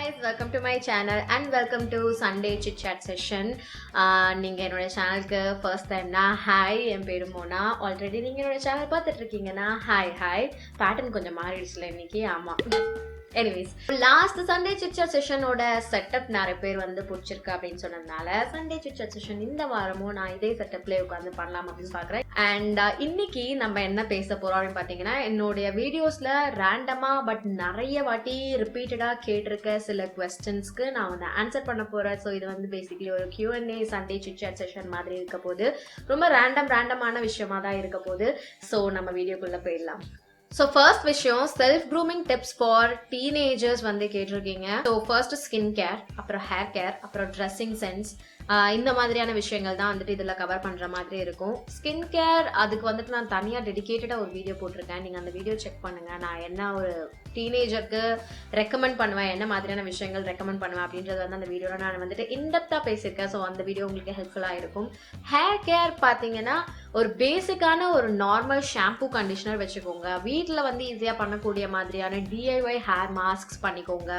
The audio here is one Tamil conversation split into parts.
guys, welcome to my channel and welcome to Sunday Chit Chat session. நீங்க என்னோட சேனலுக்கு ஃபர்ஸ்ட் டைம்னா ஹாய், என் பேரு மோனா. ஆல்ரெடி நீங்க என்னோட சேனல் பார்த்துட்டு இருக்கீங்கன்னா ஹாய். பேட்டர்ன் கொஞ்சம் மாறிடுச்சுல இன்னைக்கு. ஆமா, anyways last Sunday chit chat செஷனோட செட்டப் நிறைய பேர் வந்து பிடிச்சிருக்கு அப்படின்னு சொன்னதுனால சண்டே சிட் சாட் செஷன் இந்த வாரமும் நான் இதே செட்டப்லேயே உட்காந்து பண்ணலாம் அப்படின்னு பார்க்குறேன். அண்ட் இன்னைக்கு நம்ம என்ன பேச போறோம் அப்படின்னு பார்த்தீங்கன்னா, என்னுடைய வீடியோஸ்ல ரேண்டமா பட் நிறைய வாட்டி ரிப்பீட்டடா கேட்டிருக்க சில கொஸ்டின்ஸ்க்கு நான் வந்து ஆன்சர் பண்ண போறேன். ஸோ இது வந்து பேசிக்கலி ஒரு Q&A Sunday chit chat session மாதிரி இருக்க போது, ரொம்ப ரேண்டமான விஷயமா தான் இருக்க போது. ஸோ நம்ம வீடியோக்குள்ள போயிடலாம். ஸோ ஃபர்ஸ்ட் விஷயம், self grooming tips for teenagers வந்து கேட்டிருக்கீங்க. ஸோ ஃபர்ஸ்ட் ஸ்கின் கேர், அப்புறம் ஹேர் கேர், அப்புறம் ட்ரெஸ்ஸிங் சென்ஸ், இந்த மாதிரியான விஷயங்கள் தான் வந்துட்டு இதில் கவர் பண்ணுற மாதிரி இருக்கும். ஸ்கின் கேர் அதுக்கு வந்துட்டு நான் தனியாக டெடிக்கேட்டடாக ஒரு வீடியோ போட்டிருக்கேன். நீங்கள் அந்த வீடியோ செக் பண்ணுங்கள். நான் என்ன ஒரு டீனேஜருக்கு ரெக்கமெண்ட் பண்ணுவேன், என்ன மாதிரியான விஷயங்கள் ரெக்கமெண்ட் பண்ணுவேன் அப்படின்றது வந்து அந்த வீடியோவில் நான் வந்துட்டு இன்டெப்த்தாக பேசியிருக்கேன். ஸோ அந்த வீடியோ உங்களுக்கு ஹெல்ப்ஃபுல்லாக இருக்கும். ஹேர் கேர் பார்த்தீங்கன்னா, ஒரு பேசிக்கான ஒரு நார்மல் ஷாம்பூ கண்டிஷனர் வச்சுக்கோங்க. வீட்டில் வந்து ஈஸியாக பண்ணக்கூடிய மாதிரியான DIY ஹேர் மாஸ்க் பண்ணிக்கோங்க.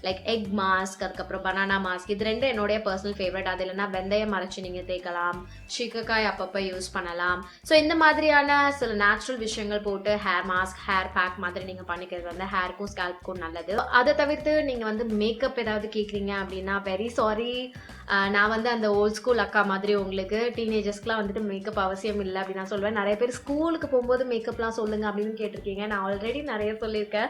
லைக் எக் மாஸ்க், அதுக்கப்புறம் பனானா மாஸ்க். இது ரெண்டு என்னுடைய பர்சனல் ஃபேவரட். அது இல்லைன்னா வெந்தயம் அரைச்சி நீங்கள் தேய்க்கலாம், சீக்கக்காய் அப்பப்போ யூஸ் பண்ணலாம். ஸோ இந்த மாதிரியான சில நேச்சுரல் விஷயங்கள் போட்டு ஹேர் மாஸ்க், ஹேர் பேக் மாதிரி நீங்கள் பண்ணிக்கிறது வந்து ஹேருக்கும் ஸ்கேல்ப்க்கும் நல்லது. அதை தவிர்த்து நீங்கள் வந்து மேக்கப் ஏதாவது கேட்குறீங்க அப்படின்னா வெரி சாரி, நான் வந்து அந்த ஓல்ட் ஸ்கூல் அக்கா மாதிரி. உங்களுக்கு டீனேஜர்ஸ்க்குலாம் வந்துட்டு மேக்கப் அவசியம் இல்லை அப்படின்னு நான் சொல்லுவேன். நிறைய பேர் ஸ்கூலுக்கு போகும்போது மேக்கப்லாம் சொல்லுங்க அப்படின்னு கேட்டிருக்கீங்க. நான் ஆல்ரெடி நிறைய சொல்லியிருக்கேன்.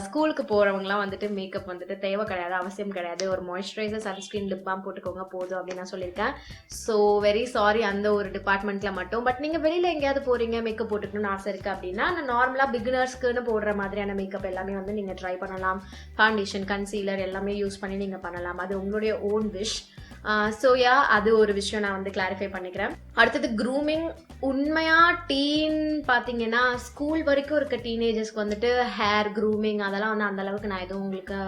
ஸ்கூலுக்கு போகிறவங்களாம் வந்துட்டு மேக்கப் வந்துட்டு தேவை கிடையாது, அவசியம் கிடையாது. ஒரு மாய்ஸ்சரைசர், சன்ஸ்கிரீன், லிப் பாம் போட்டுக்கோங்க போதும் அப்படின்னு நான் சொல்லியிருக்கேன். ஸோ வெரி சாரி அந்த ஒரு டிபார்ட்மெண்ட்டில் மட்டும். பட் நீங்கள் வெளியில் எங்கேயாவது போகிறீங்க, மேக்கப் போட்டுக்கணும்னு ஆசை இருக்குது அப்படின்னா, நான் நார்மலாக பிகினர்ஸ்க்குன்னு போடுற மாதிரியான மேக்கப் எல்லாமே வந்து நீங்கள் ட்ரை பண்ணலாம். ஃபவுண்டேஷன், கன்சீலர் எல்லாமே யூஸ் பண்ணி நீங்கள் பண்ணலாம். அது உங்களுடைய ஓன் விஷ். ஸோ அது ஒரு விஷயம் நான் வந்து கிளாரிஃபை பண்ணிக்கிறேன். அடுத்தது க்ரூமிங். உண்மையாக டீன் பார்த்தீங்கன்னா, ஸ்கூல் வரைக்கும் இருக்க டீனேஜர்ஸ்க்கு வந்துட்டு ஹேர் க்ரூமிங் அதெல்லாம் வந்து அந்தளவுக்கு நான் எதுவும் உங்களுக்கு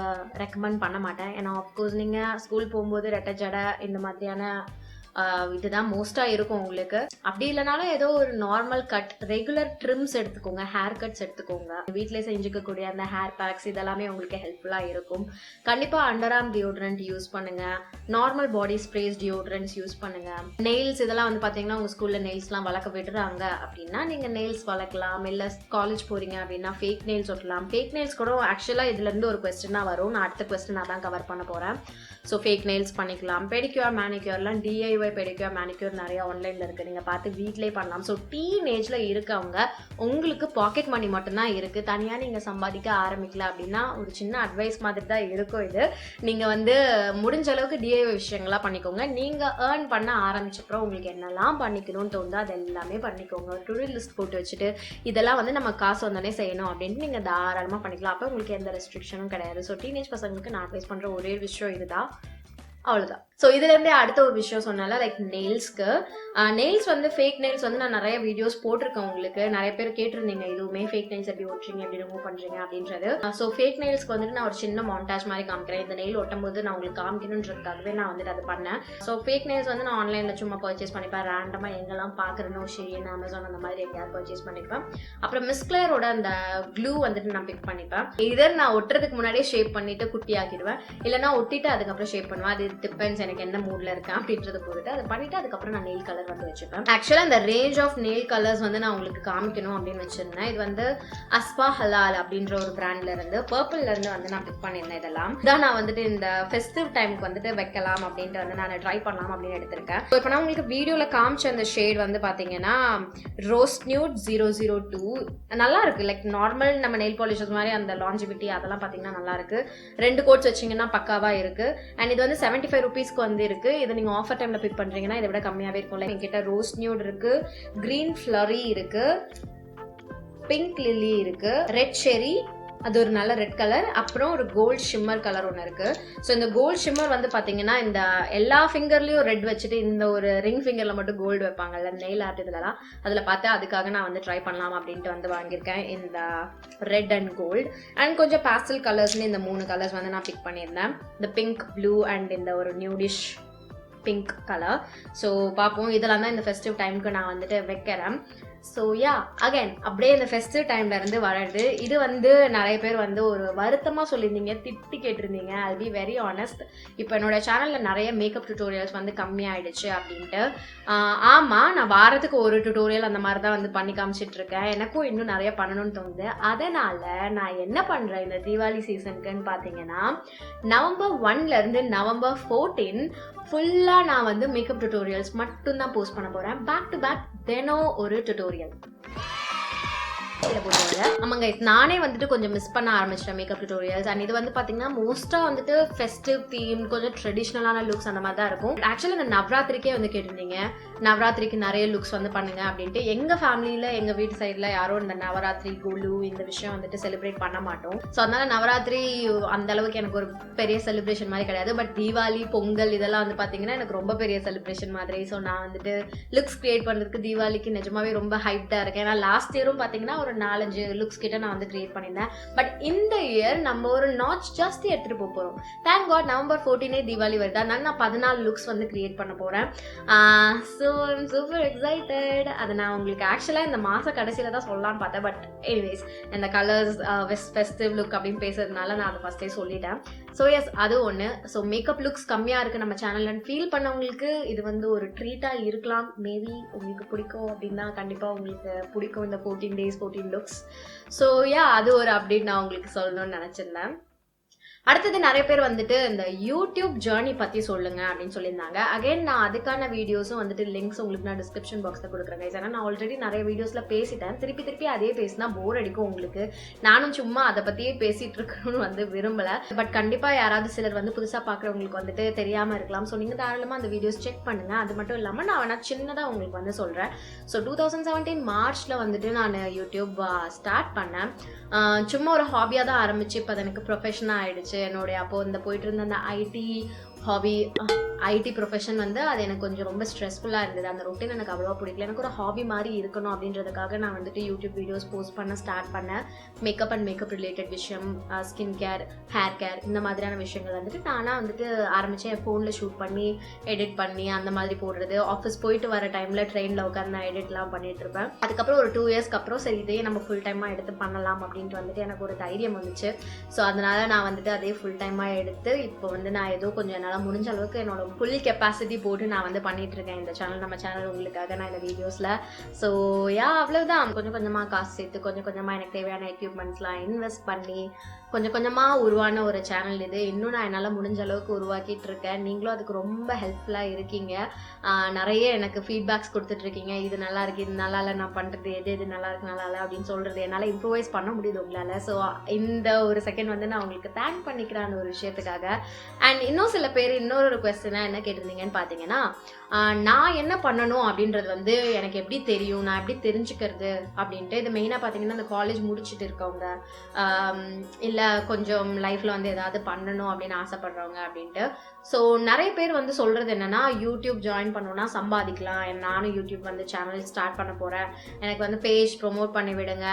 ரெக்கமெண்ட் பண்ண மாட்டேன். ஏன்னா ஆஃப்கோர்ஸ் நீங்கள் ஸ்கூல் போகும்போது ரெட்டை ஜடை இந்த மாதிரியான இதுதான் மோஸ்ட்டாக இருக்கும் உங்களுக்கு. அப்படி இல்லைனாலும் ஏதோ ஒரு நார்மல் கட், ரெகுலர் ட்ரிம்ஸ் எடுத்துக்கோங்க, ஹேர் கட்ஸ் எடுத்துக்கோங்க. வீட்டிலே செஞ்சுக்கக்கூடிய அந்த ஹேர் பேக்ஸ் இதெல்லாமே உங்களுக்கு ஹெல்ப்ஃபுல்லாக இருக்கும். கண்டிப்பாக அண்டர் ஆர்ம் டியோட்ரண்ட் யூஸ் பண்ணுங்க, நார்மல் பாடி ஸ்ப்ரேஸ் டியோட்ரண்ட்ஸ் யூஸ் பண்ணுங்க. நெயில்ஸ் இதெல்லாம் வந்து பார்த்தீங்கன்னா, உங்கள் ஸ்கூலில் நெயில்ஸ்லாம் வளர்க்க விடுறாங்க அப்படின்னா நீங்கள் நெயில்ஸ் வளர்க்கலாம். இல்லை காலேஜ் போகிறீங்க அப்படின்னா ஃபேக் நெயில்ஸ் ஒட்டலாம். ஃபேக் நெயில்ஸ் கூட ஆக்சுவலாக இதுலேருந்து ஒரு கொஸ்டினாக வரும். நான் அடுத்த கொஸ்டின் தான் கவர் பண்ண போகிறேன். ஸோ ஃபேக் நெயில்ஸ் பண்ணிக்கலாம். பெடிக்யூர், மேனிக்யூர்லாம் DIY பெடிக்யூர், மேனிக்யூர் நிறைய ஆன்லைனில் இருக்குது, நீங்கள் பார்த்து வீட்டிலே பண்ணலாம். ஸோ டீனேஜில் இருக்கவங்க, உங்களுக்கு பாக்கெட் மணி மட்டும்தான் இருக்குது, தனியாக நீங்கள் சம்பாதிக்க ஆரம்பிக்கல அப்படின்னா ஒரு சின்ன அட்வைஸ் மாதிரி தான் இருக்கும் இது. நீங்கள் வந்து முடிஞ்ச அளவுக்கு DIY விஷயங்களாக பண்ணிக்கோங்க. நீங்கள் ஏர்ன் பண்ண ஆரம்பிச்சப்பறம் உங்களுக்கு என்னெல்லாம் பண்ணிக்கணும்னு தோணுதோ அது எல்லாமே பண்ணிக்கோங்க. ஒரு டு டூ லிஸ்ட் போட்டு வச்சுட்டு இதெல்லாம் வந்து நம்ம காசு வந்தோடனே செய்யணும் அப்படின்ட்டு நீங்கள் தாராளமாக பண்ணிக்கலாம். அப்போ உங்களுக்கு எந்த ரெஸ்ட்ரிக்ஷனும் கிடையாது. ஸோ டீனேஜ் பசங்களுக்கு நான் அட்வைஸ் பண்ணுற ஒரே விஷயம் இதுதான், அவ்வளோதான். ஸோ இதுலேருந்தே அடுத்த ஒரு விஷயம் சொன்னால, லைக் நெயில்ஸ்க்கு. நெயில்ஸ் வந்து ஃபேக் நெயில்ஸ் வந்து நான் நிறைய வீடியோஸ் போட்டிருக்கேன். உங்களுக்கு நிறைய பேர் கேட்டிருந்தீங்க, இதுவுமே ஃபேக் நெயில்ஸ் எப்படி ஓட்டுறீங்க, எப்படி ரிமூவ் பண்ணுறீங்க அப்படின்றது. ஸோ ஃபேக் நெயில்ஸ்க்கு வந்துட்டு நான் ஒரு சின்ன மாண்டாஜ் மாதிரி காமிக்கிறேன். இந்த நெயில் ஒட்டும் போது நான் உங்களுக்கு காமிக்கணுன்றதுக்காகவே நான் வந்துட்டு அது பண்ணேன். ஸோ ஃபேக் நெயில்ஸ் வந்து நான் ஆன்லைனில் சும்மா பர்ச்சேஸ் பண்ணிப்பேன். ரேண்டமாக எங்கெல்லாம் பார்க்குறேனோ ஷெயின், அமேசான் அந்த மாதிரி எங்கேயாவது பர்ச்சேஸ் பண்ணிப்பேன். அப்புறம் மிஸ்க்ளேரோட அந்த க்ளூ வந்துட்டு நான் பிக் பண்ணிப்பேன். இதர் நான் ஒட்டுறதுக்கு முன்னாடியே ஷேப் பண்ணிட்டு குட்டி ஆக்கிடுவேன், இல்லைனா ஒட்டிட்டு அதுக்கப்புறம் ஷேப் பண்ணுவேன். அது டிபெண்ட்ஸ் எனக்கு என்ன மூட்ல இருக்கேன் அப்படின்றத பொறுத்து. அதை பண்ணிட்டு அதுக்கப்புறம் நான் நெயில் கலர் வந்து வச்சுப்பேன். ஆக்சுவலா இந்த ரேஞ்ச் ஆஃப் நெயில் கலர்ஸ் வந்து நான் உங்களுக்கு காமிக்கணும் அப்படின்னு வச்சிருந்தேன். இது வந்து அஸ்பா ஹலால் அப்படின்ற ஒரு பிராண்ட்ல இருந்து, பர்பிள்ல இருந்து வந்து நான் பிக் பண்ணியிருந்தேன். இதெல்லாம் தான் நான் வந்துட்டு இந்த ஃபெஸ்டிவ் டைமுக்கு வந்துட்டு வைக்கலாம் அப்படின்ட்டு வந்து நான் ட்ரை பண்ணலாம் அப்படின்னு எடுத்திருக்கேன். இப்போ நான் உங்களுக்கு வீடியோல காமிச்ச அந்த ஷேட் வந்து பாத்தீங்கன்னா ரோஸ் நியூட் 002 நல்லா இருக்கு. லைக் நார்மல் நம்ம நெயில் பாலிஷஸ் மாதிரி அந்த லாஞ்சிவிட்டி அதெல்லாம் பாத்தீங்கன்னா நல்லா இருக்கு. 2 கோட்ஸ் வச்சிங்கன்னா பக்காவா இருக்கு. அண்ட் இது வந்து 75 rupeesக்கு வந்து இருக்கு. இதை நீங்க ஆஃபர் டைம்ல பிக் பண்றீங்கன்னா இதை விட கம்மியாவே இருக்கும். என்கிட்ட ரோஸ் நியூட் இருக்கு, கிரீன் ஃப்ளரி இருக்கு, பிங்க் லில்லி இருக்கு, ரெட் செரி, அது ஒரு நல்ல ரெட் கலர், அப்புறம் ஒரு கோல்ட் ஷிம்மர் கலர் ஒன்று இருக்கு. ஸோ இந்த கோல்ட் ஷிம்மர் வந்து பார்த்தீங்கன்னா, இந்த எல்லா ஃபிங்கர்லையும் ரெட் வச்சுட்டு இந்த ஒரு ரிங் ஃபிங்கர்ல மட்டும் கோல்டு வைப்பாங்கல்ல நெயில் ஆர்ட் இதெல்லாம், அதில் பார்த்து அதுக்காக நான் வந்து ட்ரை பண்ணலாம் அப்படின்ட்டு வந்து வாங்கியிருக்கேன் இந்த ரெட் அண்ட் கோல்டு. அண்ட் கொஞ்சம் பேஸ்டல் கலர்ஸ்னு இந்த 3 கலர்ஸ் வந்து நான் பிக் பண்ணியிருந்தேன். இந்த பிங்க், ப்ளூ அண்ட் இந்த ஒரு நியூடிஷ் பிங்க் கலர். ஸோ பார்ப்போம், இதெல்லாம் தான் இந்த ஃபெஸ்டிவ் டைமுக்கு நான் வந்துட்டு வைக்கிறேன். ஸோ யா அகைன் அப்படியே இந்த ஃபெஸ்டிவ் டைம்ல இருந்து வளருது. இது வந்து நிறைய பேர் வந்து ஒரு வருத்தமாக சொல்லியிருந்தீங்க, திட்டி கேட்டிருந்தீங்க. ஐ பி வெரி ஆனஸ்ட், இப்போ என்னோட சேனலில் நிறைய மேக்கப் டியூட்டோரியல்ஸ் வந்து கம்மியாயிடுச்சு அப்படின்ட்டு. ஆமாம், நான் வாரத்துக்கு ஒரு டியூட்டோரியல் அந்த மாதிரி தான் வந்து பண்ணி காமிச்சிட்டு இருக்கேன். எனக்கும் இன்னும் நிறைய பண்ணணும்னு தோணுது. அதனால நான் என்ன பண்ணுறேன் இந்த தீபாவளி சீசனுக்குன்னு பார்த்தீங்கன்னா, நவம்பர் 1லேருந்து நவம்பர் 14 ஃபுல்லாக நான் வந்து மேக்கப் டியூட்டோரியல்ஸ் மட்டும்தான் போஸ்ட் பண்ண போகிறேன். பேக் டு பேக் தினம் ஒரு டியூட்டோரியல் போட்டுவாங்க. ஆமாங்க, நானே வந்துட்டு கொஞ்சம் மிஸ் பண்ண ஆரம்பிச்சிட்டேன் மேக்கப் டியூட்டோரியல்ஸ். அண்ட் இது வந்து பார்த்தீங்கன்னா மோஸ்ட்டாக வந்துட்டு ஃபெஸ்டிவ் தீம், கொஞ்சம் ட்ரெடிஷ்னலான லுக்ஸ் அந்த மாதிரி தான் இருக்கும். ஆக்சுவலி இந்த நவராத்திரிக்கே வந்து கேட்டிருந்தீங்க, நவராத்திரிக்கு நிறைய லுக்ஸ் வந்து பண்ணுங்க அப்படின்ட்டு. எங்கள் ஃபேமிலியில் எங்கள் வீட்டு சைடில் யாரும் இந்த நவராத்திரி குலு இந்த விஷயம் வந்துட்டு செலிப்ரேட் பண்ண மாட்டோம். ஸோ அதனால நவராத்திரி அந்த அளவுக்கு எனக்கு ஒரு பெரிய செலிப்ரேஷன் மாதிரி கிடையாது. பட் தீபாவளி, பொங்கல் இதெல்லாம் வந்து பார்த்தீங்கன்னா எனக்கு ரொம்ப பெரிய செலிப்ரேஷன் மாதிரி. ஸோ நான் வந்துட்டு லுக்ஸ் கிரியேட் பண்ணுறதுக்கு தீபாவளிக்கு நிஜமாவே ரொம்ப ஹைப்டாக இருக்கேன். ஏன்னா லாஸ்ட் இயரும் பார்த்தீங்கன்னா ஒரு 4-5 லுக்ஸ் கிட்ட நான் வந்து கிரியேட் பண்ணியிருந்தேன். பட் இந்த இயர் நம்ம ஒரு நாட்ச் ஜாஸ்தி எடுத்துட்டு போகிறோம். தேங்க் காட் நவம்பர் 14 தீபாவளி வருது. அதனால நான் 14 லுக்ஸ் வந்து கிரியேட் பண்ண போகிறேன். So I'm super excited. அதை நான் உங்களுக்கு ஆக்சுவலாக இந்த மாத கடைசியில் தான் சொல்லலான்னு பார்த்தேன். பட் எனிவேஸ், இந்த கலர்ஸ் ஃபெஸ்டிவ் லுக் அப்படின்னு பேசுறதுனால நான் அதை ஃபஸ்ட்டே சொல்லிட்டேன். ஸோ எஸ், அது ஒன்று. ஸோ மேக்கப் லுக்ஸ் கம்மியாக இருக்குது நம்ம சேனலில் ஃபீல் பண்ணவங்களுக்கு இது வந்து ஒரு ட்ரீட்டாக இருக்கலாம். மேபி உங்களுக்கு பிடிக்கும் அப்படின்னா கண்டிப்பாக உங்களுக்கு பிடிக்கும் இந்த 14 days 14 லுக்ஸ். ஸோ யா, அது ஒரு அப்டேட் நான் உங்களுக்கு சொல்லணும்னு நினச்சிருந்தேன். அடுத்தது நிறைய பேர் வந்துட்டு இந்த யூடியூப் ஜேர்னி பற்றி சொல்லுங்க அப்படின்னு சொல்லியிருந்தாங்க. அகைன் நான் அதுக்கான வீடியோஸும் வந்துட்டு லிங்க்ஸ் உங்களுக்கு நான் டிஸ்கிரிப்ஷன் பாக்ஸில் கொடுக்குறேன். ஏன்னா நான் ஆல்ரெடி நிறைய வீடியோஸில் பேசிட்டேன். திருப்பி அதே பேசினா போர் அடிக்கும் உங்களுக்கு. நானும் சும்மா அதை பற்றியே பேசிகிட்டு இருக்கணும்னு வந்து விரும்பலை. பட் கண்டிப்பாக யாராவது சிலர் வந்து புதுசாக பார்க்குறவங்களுக்கு வந்துட்டு தெரியாமல் இருக்கலாம். ஸோ நீங்கள் தாராளமாக அந்த வீடியோஸ் செக் பண்ணுங்கள். அது மட்டும் இல்லாமல் நான் வேணா சின்னதாக உங்களுக்கு வந்து சொல்கிறேன். ஸோ 2017 மார்ச்சில் வந்துட்டு நான் யூடியூப் ஸ்டார்ட் பண்ணேன். சும்மா ஒரு ஹாபியாக தான் ஆரம்பிச்சு இப்போ அது எனக்கு ப்ரொஃபஷனாக ஆகிடுச்சு. என்னுடைய அப்போ இந்த போயிட்டு இருந்த அந்த ஐடி ப்ரொஃபஷன் வந்து அது எனக்கு கொஞ்சம் ரொம்ப ஸ்ட்ரெஸ்ஃபுல்லாக இருந்தது. அந்த ரொட்டீன் எனக்கு அவ்வளோவா பிடிக்கல. எனக்கு ஒரு ஹாபி மாதிரி இருக்கணும் அப்படின்றதுக்காக நான் வந்துட்டு யூடியூப் வீடியோஸ் போஸ்ட் பண்ண ஸ்டார்ட் பண்ணேன். மேக்கப் அண்ட் மேக்கப் ரிலேட்டட் விஷயம், ஸ்கின் கேர், ஹேர் கேர், இந்த மாதிரியான விஷயங்கள் வந்துட்டு நானாக வந்துட்டு ஆரம்பித்தேன். என் ஃபோனில் ஷூட் பண்ணி எடிட் பண்ணி அந்த மாதிரி போடுறது. ஆஃபீஸ் போயிட்டு வர டைமில் ட்ரெயினில் உட்காந்து நான் எடிட்லாம் பண்ணிட்டு இருப்பேன். அதுக்கப்புறம் ஒரு 2 இயர்ஸ்க்கு அப்புறம் சரி இதையே நம்ம ஃபுல் டைமாக எடுத்து பண்ணலாம் அப்படின்ட்டு வந்துட்டு எனக்கு ஒரு தைரியம் வந்துச்சு. ஸோ அதனால நான் வந்துட்டு அதே ஃபுல் டைமாக எடுத்து இப்போ வந்து நான் ஏதோ கொஞ்சம் என்னால் முடிஞ்ச அளவுக்கு என்னோட ஃபுல் கெப்பாசிட்டி போட்டு நான் வந்து பண்ணிட்டு இருக்கேன் இந்த சேனல், நம்ம சேனல் உங்களுக்காக நான் இந்த வீடியோஸில். ஸோ யா, அவ்வளவுதான். கொஞ்சம் கொஞ்சமாக காசு சேர்த்து கொஞ்சம் கொஞ்சமாக எனக்கு தேவையான எக்யூப்மெண்ட்ஸ்லாம் இன்வெஸ்ட் பண்ணி கொஞ்சம் கொஞ்சமாக உருவான ஒரு சேனல் இது. இன்னும் நான் என்னால் முடிஞ்ச அளவுக்கு உருவாக்கிட்டு இருக்கேன். நீங்களும் அதுக்கு ரொம்ப ஹெல்ப்ஃபுல்லாக இருக்கீங்க. நிறைய எனக்கு ஃபீட்பேக்ஸ் கொடுத்துட்ருக்கீங்க. இது நல்லா இருக்குது, இது நல்லா இல்லை, நான் பண்ணுறது எது நல்லா இருக்கு, நல்லா இல்லை அப்படின்னு சொல்கிறது என்னால் இம்ப்ரூவைஸ் பண்ண முடியுது உங்களால். ஸோ இந்த ஒரு செகண்ட் வந்து நான் உங்களுக்கு தேங்க் பண்ணிக்கிறேன் அந்த ஒரு விஷயத்துக்காக. அண்ட் இன்னும் சில பேர் இன்னொரு கொஸ்டினாக என்ன கேட்டிருந்தீங்கன்னு பார்த்தீங்கன்னா, நான் என்ன பண்ணணும் அப்படின்றது வந்து எனக்கு எப்படி தெரியும், நான் எப்படி தெரிஞ்சுக்கிறது அப்படின்ட்டு. இது மெயினாக பார்த்தீங்கன்னா இந்த காலேஜ் முடிச்சுட்டு இருக்கவங்க, இல்லை கொஞ்சம் லைஃப்பில் வந்து ஏதாவது பண்ணணும் அப்படின்னு ஆசைப்படுறவங்க அப்படின்ட்டு. ஸோ நிறைய பேர் வந்து சொல்கிறது என்னென்னா, யூடியூப் ஜாயின் பண்ணோன்னா சம்பாதிக்கலாம், நானும் யூடியூப் வந்து சேனல் ஸ்டார்ட் பண்ண போகிறேன், எனக்கு வந்து பேஜ் ப்ரொமோட் பண்ணி விடுங்க,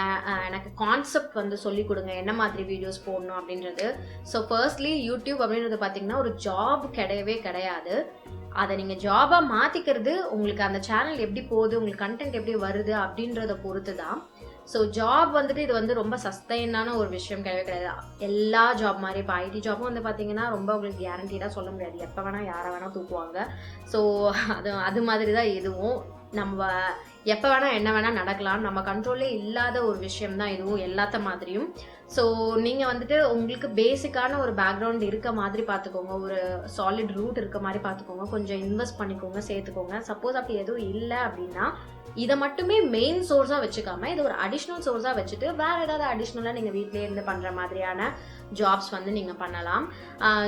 எனக்கு கான்செப்ட் வந்து சொல்லிக் கொடுங்க, என்ன மாதிரி வீடியோஸ் போடணும் அப்படின்றது. ஸோ ஃபர்ஸ்ட்லி யூடியூப் அப்படின்றது பார்த்தீங்கன்னா ஒரு ஜாப் கிடையவே கிடையாது. அதை நீங்கள் ஜாபாக மாற்றிக்கிறது உங்களுக்கு அந்த சேனல் எப்படி போகுது, உங்களுக்கு கண்டென்ட் எப்படி வருது அப்படின்றத பொறுத்து தான். ஸோ ஜாப் வந்துட்டு இது வந்து ரொம்ப சஸ்டைனான ஒரு விஷயம் கிடையாது. எல்லா ஜாப் மாதிரி இப்போ ஐடி ஜாப்பும் வந்து பார்த்தீங்கன்னா ரொம்ப உங்களுக்கு கேரண்டீடாக சொல்ல முடியாது, எப்போ வேணால் யாரை வேணால் தூக்குவாங்க. ஸோ அது மாதிரி தான் இதுவும். நம்ம எப்போ வேணால் என்ன வேணால் நடக்கலாம், நம்ம கண்ட்ரோலே இல்லாத ஒரு விஷயம் தான் இதுவும் எல்லாத்த மாதிரியும். ஸோ நீங்கள் வந்துட்டு உங்களுக்கு பேசிக்கான ஒரு பேக்ரவுண்ட் இருக்க மாதிரி பார்த்துக்கோங்க, ஒரு சாலிட் ரூட் இருக்க மாதிரி பார்த்துக்கோங்க, கொஞ்சம் இன்வெஸ்ட் பண்ணிக்கோங்க, சேர்த்துக்கோங்க. சப்போஸ் அப்படி எதுவும் இல்லை அப்படின்னா இதை மட்டுமே மெயின் சோர்ஸாக வச்சுக்காம இது ஒரு அடிஷ்னல் சோர்ஸாக வச்சுட்டு வேறு ஏதாவது அடிஷ்னலாக நீங்கள் வீட்டிலே இருந்து பண்ணுற மாதிரியான ஜாப்ஸ் வந்து நீங்கள் பண்ணலாம்.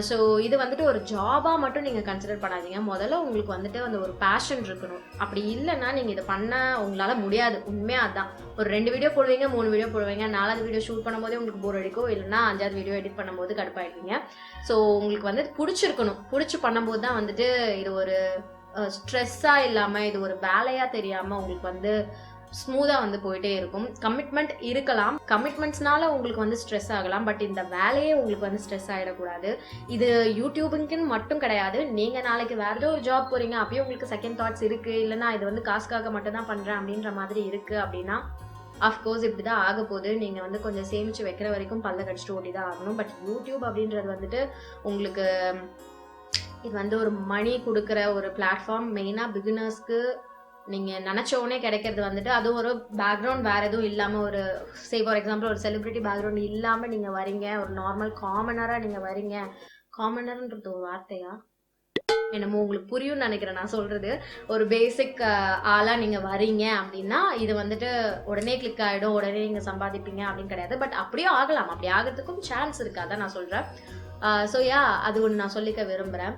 ஸோ இது வந்துட்டு ஒரு ஜாபாக மட்டும் நீங்கள் கன்சிடர் பண்ணாதீங்க. முதல்ல உங்களுக்கு வந்துட்டு அந்த ஒரு பேஷன் இருக்கணும். அப்படி இல்லைன்னா நீங்கள் இதை பண்ண உங்களால் முடியாது. உண்மையாக அதுதான். ஒரு 2 வீடியோ போடுவீங்க, 3 வீடியோ போடுவீங்க, 4வது வீடியோ ஷூட் பண்ணும்போதே உங்களுக்கு போர் அடிக்கும், இல்லைன்னா 5வது வீடியோ எடிட் பண்ணும்போது கடுப்பாயிடுவீங்க. ஸோ உங்களுக்கு வந்து பிடிச்சிருக்கணும். பிடிச்சி பண்ணும்போது தான் வந்துட்டு இது ஒரு ஸ்ட்ரெஸ்ஸாக இல்லாமல் இது ஒரு வேலையாக தெரியாமல் உங்களுக்கு வந்து ஸ்மூத்தாக வந்து போயிட்டே இருக்கும். கமிட்மெண்ட் இருக்கலாம், கமிட்மெண்ட்ஸ்னால உங்களுக்கு வந்து ஸ்ட்ரெஸ் ஆகலாம், பட் இந்த வேலையே உங்களுக்கு வந்து ஸ்ட்ரெஸ் ஆகிடக்கூடாது. இது யூடியூபுக்குன்னு மட்டும் கிடையாது. நீங்கள் நாளைக்கு வேறு ஏதோ ஒரு ஜாப் போகிறீங்க, அப்பயும் உங்களுக்கு செகண்ட் தாட்ஸ் இருக்குது, இல்லைனா இது வந்து காசுக்காக மட்டும் தான் பண்ணுறேன் அப்படின்ற மாதிரி இருக்குது அப்படின்னா அஃப்கோர்ஸ் இப்படி தான் ஆக போகுது. நீங்கள் வந்து கொஞ்சம் சேமித்து வைக்கிற வரைக்கும் பல்ல கடிச்சிட்டு ஓட்டி தான் ஆகணும். பட் யூடியூப் அப்படின்றது வந்துட்டு உங்களுக்கு இது வந்து ஒரு மணி கொடுக்குற ஒரு பிளாட்ஃபார்ம். மெயினாக பிகினர்ஸ்க்கு நீங்கள் நினச்சோடனே கிடைக்கிறது வந்துட்டு அதுவும் ஒரு பேக்ரவுண்ட் வேறு எதுவும் இல்லாமல், ஒரு ஃபார் எக்ஸாம்பிள் ஒரு செலிப்ரிட்டி பேக்ரவுண்ட் இல்லாமல் நீங்கள் வரீங்க, ஒரு நார்மல் காமனராக நீங்கள் வரீங்க. காமனர்ன்றது ஒரு வார்த்தையா என்னமோ உங்களுக்கு புரியும்னு நினைக்கிறேன் நான் சொல்கிறது. ஒரு பேசிக் ஆளாக நீங்கள் வரீங்க அப்படின்னா இது வந்துட்டு உடனே கிளிக் ஆகிடும், உடனே நீங்கள் சம்பாதிப்பீங்க அப்படின்னு கிடையாது. பட் அப்படியே ஆகலாம், அப்படி ஆகிறதுக்கும் சான்ஸ் இருக்குது, அதான் நான் சொல்கிறேன். ஸோ அது ஒன்று நான் சொல்லிக்க விரும்புகிறேன்.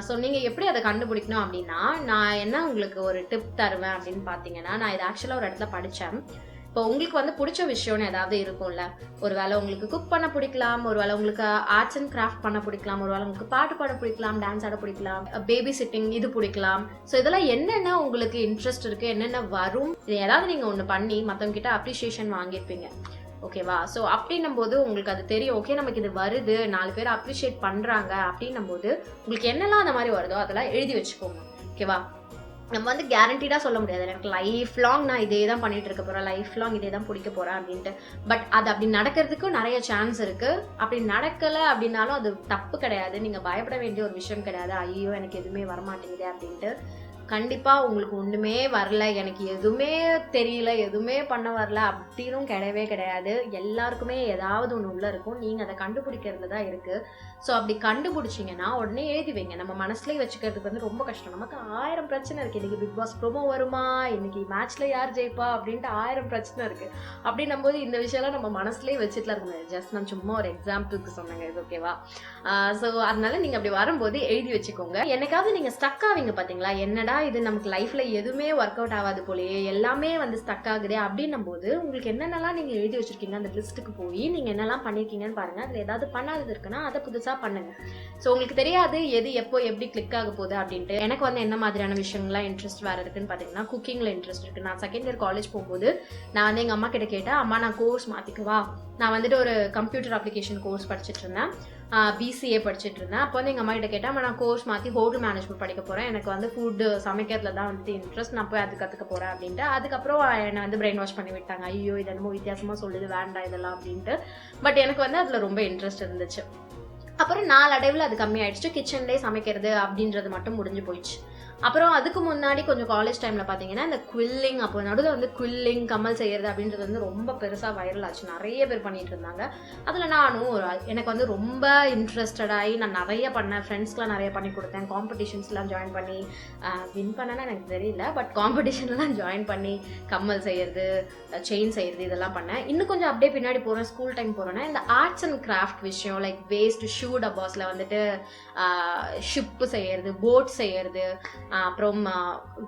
ஸோ நீங்கள் எப்படி அதை கண்டுபிடிக்கணும் அப்படின்னா, நான் என்ன உங்களுக்கு ஒரு டிப் தருவேன் அப்படின்னு பார்த்தீங்கன்னா, நான் இது ஆக்சுவலாக ஒரு இடத்துல படித்தேன். இப்போ உங்களுக்கு வந்து பிடிச்ச விஷயம்னு ஏதாவது இருக்கும்ல, ஒரு வேளை உங்களுக்கு குக் பண்ண பிடிக்கலாம், ஒரு வேளை உங்களுக்கு ஆர்ட்ஸ் அண்ட் கிராஃப்ட் பண்ண பிடிக்கலாம், ஒரு வேளை உங்களுக்கு பாட்டு பாட பிடிக்கலாம், டான்ஸ் ஆட பிடிக்கலாம், பேபி சிட்டிங் இது பிடிக்கலாம். ஸோ இதெல்லாம் என்னென்ன உங்களுக்கு இன்ட்ரெஸ்ட் இருக்குது, என்னென்ன வரும், இது ஏதாவது நீங்கள் ஒன்று பண்ணி மற்றவங்க கிட்ட அப்ரிஷியேஷன் வாங்கியிருப்பீங்க, ஓகேவா? ஸோ அப்படின்னும் போது உங்களுக்கு அது தெரியும், ஓகே நமக்கு இது வருது, 4 பேர் அப்ரிஷியேட் பண்ணுறாங்க அப்படின்னும் போது உங்களுக்கு என்னெல்லாம் அந்த மாதிரி வருதோ அதெல்லாம் எழுதி வச்சுக்கோங்க, ஓகேவா? நம்ம வந்து கேரண்டீடாக சொல்ல முடியாது எனக்கு லைஃப் லாங் நான் இதே தான் பண்ணிட்டு இருக்க போகிறேன், லைஃப் லாங் இதே தான் பிடிக்க போகிறேன் அப்படின்ட்டு. பட் அது அப்படி நடக்கிறதுக்கும் நிறைய சான்ஸ் இருக்குது. அப்படி நடக்கலை அப்படின்னாலும் அது தப்பு கிடையாது, நீங்கள் பயப்பட வேண்டிய ஒரு விஷயம் கிடையாது. ஐயோ எனக்கு எதுவுமே வரமாட்டேங்குது அப்படின்ட்டு. கண்டிப்பாக உங்களுக்கு ஒன்றுமே வரல, எனக்கு எதுவுமே தெரியல, எதுவுமே பண்ண வரல அப்படின்னும் கிடையவே கிடையாது. எல்லாருக்குமே ஏதாவது ஒன்று உள்ள இருக்கும், நீங்கள் அதை கண்டுபிடிக்கிறதுல தான் இருக்குது. ஸோ அப்படி கண்டுபிடிச்சிங்கன்னா உடனே எழுதி வைங்க. நம்ம மனசுலேயே வச்சுக்கிறதுக்கு வந்து ரொம்ப கஷ்டம். நமக்கு 1000 பிரச்சனை இருக்குது. இன்றைக்கி பிக் பாஸ் ப்ரோமோ வருமா, இன்றைக்கி மேட்ச்சில் யார் ஜெயிப்பா அப்படின்ட்டு 1000 பிரச்சனை இருக்குது. அப்படின்னும் போது இந்த விஷயம்லாம் நம்ம மனசுலேயே வச்சுட்டுலாம் இருக்க முடியாது. ஜஸ்ட் நான் சும்மா ஒரு எக்ஸாம்பிளுக்கு சொன்னேங்க, இது ஓகேவா? ஸோ அதனால நீங்கள் அப்படி வரும்போது எழுதி வச்சுக்கோங்க. என்னைக்காவது நீங்கள் ஸ்டக் ஆவீங்க பார்த்தீங்களா, என்னடா இது நமக்கு லைஃப்பில் எதுவுமே ஒர்க் அவுட் ஆகாது போலேயே, எல்லாமே வந்து ஸ்டக் ஆகுதே அப்படின்னும் போது உங்களுக்கு என்னென்னலாம் நீங்கள் எழுதி வச்சுருக்கீங்க அந்த லிஸ்ட்டுக்கு போய் நீங்கள் என்னெல்லாம் பண்ணியிருக்கீங்கன்னு பாருங்கள். அதில் ஏதாவது பண்ணாதது இருக்குன்னா அதை புதுசாக பண்ணுங்க. ஸோ உங்களுக்கு தெரியாது எது எப்போ எப்படி கிளிக் ஆக போகுது அப்படின்ட்டு. எனக்கு வந்து என்ன மாதிரியான விஷயங்கள்லாம் இன்ட்ரெஸ்ட் வேறு இருக்குன்னு பார்த்தீங்கன்னா, குக்கிங்கில் இன்ட்ரெஸ்ட் இருக்குது. நான் செகண்ட் இயர் காலேஜ் போகும்போது நான் வந்து எங்கள் அம்மா கிட்ட கேட்டேன், அம்மா நான் கோர்ஸ் மாற்றிக்குவா, நான் வந்துட்டு ஒரு கம்ப்யூட்டர் அப்ளிகேஷன் கோர்ஸ் படிச்சுட்டு இருந்தேன், பிசிஏ படிச்சுட்டு இருந்தேன். அப்போ வந்து எங்கள் அம்மா கிட்ட கேட்டேன், நான் கோர்ஸ் மாற்றி ஹோட்டல் மேனேஜ்மெண்ட் படிக்க போகிறேன், எனக்கு வந்து ஃபுட்டு சமைக்கிறதுல தான் வந்துட்டு இன்ட்ரெஸ்ட், நான் போய் அது கற்றுக்க போகிறேன் அப்படின்ட்டு. அதுக்கப்புறம் என்னை வந்து பிரெயின் வாஷ் பண்ணி விட்டாங்க, ஐயோ இது என்னமோ வித்தியாசமாக சொல்லுது, வேண்டாம் இதெல்லாம் அப்படின்ட்டு. பட் எனக்கு வந்து அதில் ரொம்ப இன்ட்ரெஸ்ட் இருந்துச்சு. அப்புறம் நாளடைவில் அது கம்மியாயிடுச்சு, கிச்சன்லேயே சமைக்கிறது அப்படின்றது மட்டும் முடிஞ்சு போயிடுச்சு. அப்புறம் அதுக்கு முன்னாடி கொஞ்சம் காலேஜ் டைமில் பார்த்தீங்கன்னா இந்த குவில்லிங், அப்போ நடுவில் வந்து குவில்லிங் கம்மல் செய்கிறது அப்படின்றது வந்து ரொம்ப பெருசாக வைரல் ஆச்சு, நிறைய பேர் பண்ணிகிட்டு இருந்தாங்க. அதில் நானும் ஒரு ஆள். எனக்கு வந்து ரொம்ப இன்ட்ரெஸ்டடாகி நான் நிறைய பண்ணேன், ஃப்ரெண்ட்ஸ்க்குலாம் நிறைய பண்ணி கொடுத்தேன், காம்படிஷன்ஸ்லாம் ஜாயின் பண்ணி வின் பண்ணேன்னா எனக்கு தெரியல, பட் காம்படிஷன்லாம் ஜாயின் பண்ணி கம்மல் செய்கிறது, செயின் செய்கிறது இதெல்லாம் பண்ணேன். இன்னும் கொஞ்சம் அப்படியே பின்னாடி போகிறேன், ஸ்கூல் டைம் போகிறேன்னா இந்த ஆர்ட்ஸ் அண்ட் கிராஃப்ட் விஷயம், லைக் வேஸ்ட் ஷூ டப்பாஸில் வந்துட்டு ஷிப்பு செய்கிறது, போட் செய்கிறது, அப்புறம்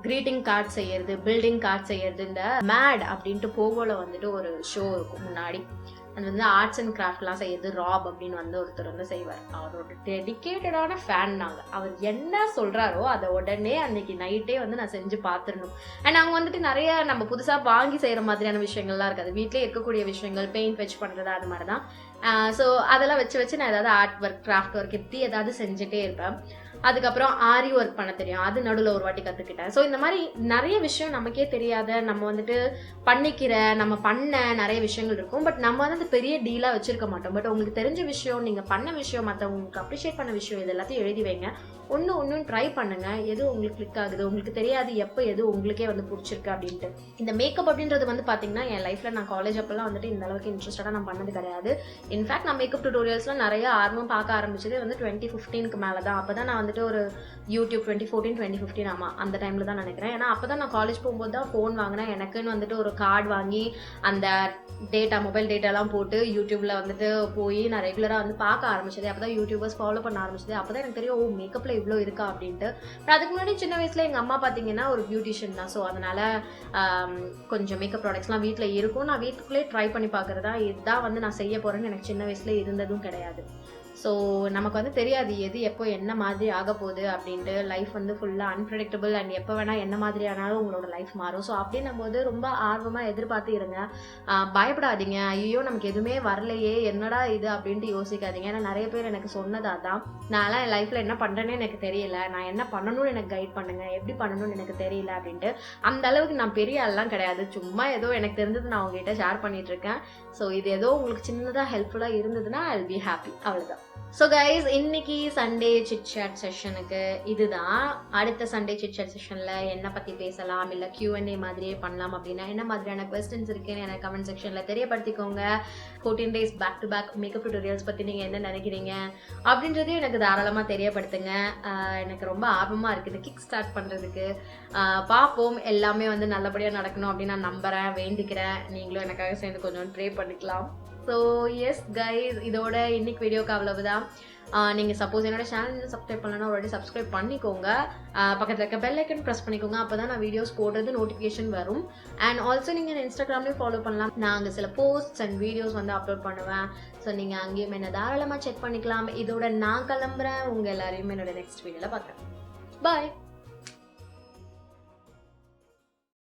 கிரீட்டிங் கார்டு செய்யறது, பில்டிங் கார்டு செய்யறது. இந்த மேட் அப்படின்ட்டு போகோல வந்துட்டு ஒரு ஷோ இருக்கும் முன்னாடி, அது வந்து ஆர்ட்ஸ் அண்ட் கிராஃப்ட்லாம் செய்யறது. ராப் அப்படின்னு வந்து ஒருத்தர் வந்து செய்வார், அவரோட டெடிக்கேட்டடான ஃபேன் நாங்கள். அவர் என்ன சொல்கிறாரோ அதை உடனே அன்னைக்கு நைட்டே வந்து நான் செஞ்சு பார்த்துடணும். அண்ட் அவங்க வந்துட்டு நிறைய நம்ம புதுசாக வாங்கி செய்கிற மாதிரியான விஷயங்கள்லாம் இருக்காது, வீட்டிலே இருக்கக்கூடிய விஷயங்கள், பெயிண்ட் வச்சு பண்ணுறது, அது மாதிரி தான். ஸோ அதெல்லாம் வச்சு நான் ஏதாவது ஆர்ட் ஒர்க், கிராஃப்ட் ஒர்க் இப்படி ஏதாவது செஞ்சுட்டே இருப்பேன். அதுக்கப்புறம் ஆரி ஒர்க் பண்ண தெரியும், அது நடுவில் ஒரு வாட்டி கற்றுக்கிட்டேன். ஸோ இந்த மாதிரி நிறைய விஷயம் நமக்கே தெரியாத, நம்ம வந்துட்டு பண்ணிக்கிற, நம்ம பண்ண நிறைய விஷயங்கள் இருக்கும். பட் நம்ம வந்து பெரிய டீலாக வச்சுருக்க மாட்டோம். பட் உங்களுக்கு தெரிஞ்ச விஷயம், நீங்கள் பண்ண விஷயம், மற்றவங்களுக்கு அப்ரிஷியேட் பண்ண விஷயம், இது எல்லாத்தையும் எழுதி வைங்க. ஒன்று ட்ரை பண்ணுங்கள், எது உங்களுக்கு கிளிக் ஆகுது. உங்களுக்கு தெரியாது எப்போ எது உங்களுக்கே வந்து பிடிச்சிருக்கு அப்படின்ட்டு. இந்த மேக்கப் அப்படின்றது வந்து பார்த்தீங்கன்னா என் லைஃப்பில் நான் காலேஜ் அப்போல்லாம் வந்துட்டு இந்த அளவுக்கு இன்ட்ரெஸ்டாக நான் பண்ணது கிடையாது. இன்ஃபேக்ட் நான் மேக்கப் டுட்டோரியல்ஸ்லாம் நிறைய ஆர்வம் பார்க்க ஆரம்பிச்சது வந்து 2015க்கு மேலே தான். அப்போ தான் நான் வந்துட்டு ஒரு யூடியூப் 2014 2015 ஆமாம் அந்த டைமில் தான் நினைக்கிறேன். ஏன்னா அப்போ தான் நான் காலேஜ் போகும்போது தான் ஃபோன் வாங்கினேன். எனக்குன்னு வந்துட்டு ஒரு கார்டு வாங்கி அந்த டேட்டா, மொபைல் டேட்டாலாம் போட்டு யூடியூப்பில் வந்துட்டு போய் நான் ரெகுலராக வந்து பார்க்க ஆரம்பிச்சது. அப்போ தான் யூடியூபர்ஸ் ஃபாலோ பண்ண ஆரம்பிச்சது. அப்போ தான் எனக்கு தெரியும், ஓ மேக்கப்பில் இவ்வளோ இருக்கா அப்படின்ட்டு. பட் அதுக்கு முன்னாடி சின்ன வயசில் எங்கள் அம்மா பார்த்தீங்கன்னா ஒரு பியூட்டிஷியன் தான். ஸோ அதனால் கொஞ்சம் மேக்கப் ப்ராடக்ட்ஸ்லாம் வீட்டில் இருக்கும். நான் வீட்டுக்குள்ளே ட்ரை பண்ணி பார்க்குறதா, இதுதான் வந்து நான் செய்ய போகிறேன்னு எனக்கு சின்ன வயசில் இருந்ததும் கிடையாது. ஸோ நமக்கு வந்து தெரியாது எது எப்போ என்ன மாதிரி ஆக போகுது அப்படின்ட்டு. லைஃப் வந்து ஃபுல்லாக அன்பிரடிக்டபிள் அண்ட் எப்போ வேணால் என்ன மாதிரி ஆனாலும் உங்களோட லைஃப் மாறும். ஸோ அப்படின்னும் போது ரொம்ப ஆர்வமாக எதிர்பார்த்து இருங்க. பயப்படாதீங்க, ஐயோ நமக்கு எதுவுமே வரலையே என்னடா இது அப்படின்ட்டு யோசிக்காதீங்க. ஏன்னா நிறைய பேர் எனக்கு சொன்னது அதான், நான்லாம் என் லைஃப்பில் என்ன பண்ணுறேன்னு எனக்கு தெரியல, நான் என்ன பண்ணணும்னு எனக்கு கைட் பண்ணுங்க, எப்படி பண்ணணும்னு எனக்கு தெரியல அப்படின்ட்டு. அந்த அளவுக்கு நான் பெரிய ஆள்லாம் கிடையாது, சும்மா ஏதோ எனக்கு தெரிஞ்சது நான் உங்ககிட்ட ஷேர் பண்ணிட்டு இருக்கேன். ஸோ இது ஏதோ உங்களுக்கு சின்னதாக ஹெல்ப்ஃபுல்லாக இருந்ததுன்னா ஐ வில் பி ஹாப்பி, அவ்வளோதான். ஸோ கைஸ், இன்னைக்கு சண்டே சிட்சாட் செஷனுக்கு இதுதான். அடுத்த சண்டே சிட்சாட் செஷனில் என்ன பற்றி பேசலாம், இல்லை Q&A மாதிரியே பண்ணலாம் அப்படின்னா என்ன மாதிரியான கொஸ்டின்ஸ் இருக்குன்னு எனக்கு கமெண்ட் செக்ஷனில் தெரியப்படுத்திக்கோங்க. 14 days back to back makeup tutorials பற்றி நீங்கள் என்ன நினைக்கிறீங்க அப்படின்றதையும் எனக்கு தாராளமாக தெரியப்படுத்துங்க. எனக்கு ரொம்ப ஆர்வமாக இருக்குது கிக் ஸ்டார்ட் பண்ணுறதுக்கு. பார்ப்போம், எல்லாமே வந்து நல்லபடியாக நடக்கணும் அப்படின்னு நான் நம்புகிறேன், வேண்டிக்கிறேன். நீங்களும் எனக்காக சேர்ந்து கொஞ்சம் ப்ரே பண்ணிக்கலாம். ஸோ எஸ் கைஸ், இதோட இன்னைக்கு வீடியோக்கு அவ்வளவுதான். நீங்கள் சப்போஸ் என்னோட சேனல் சப்ஸ்கிரைப் பண்ணலன்னா ஆல்ரெடி சப்ஸ்கிரைப் பண்ணிக்கோங்க. பக்கத்தில் இருக்க பெல் ஐக்கன் ப்ரெஸ் பண்ணிக்கோங்க, அப்போ தான் நான் வீடியோஸ் போடுறது நோட்டிஃபிகேஷன் வரும். அண்ட் ஆல்சோ நீங்கள் இன்ஸ்டாகிராம்லேயும் ஃபாலோ பண்ணலாம், நான் அங்கே சில போஸ்ட்ஸ் அண்ட் வீடியோஸ் வந்து அப்லோட் பண்ணுவேன். ஸோ நீங்கள் அங்கேயும் என்ன தாராளமாக செக் பண்ணிக்கலாம். இதோட நான் கிளம்புறேன், உங்கள் எல்லாரையும் என்னோட நெக்ஸ்ட் வீடியோவில் பார்க்குறேன். பாய்.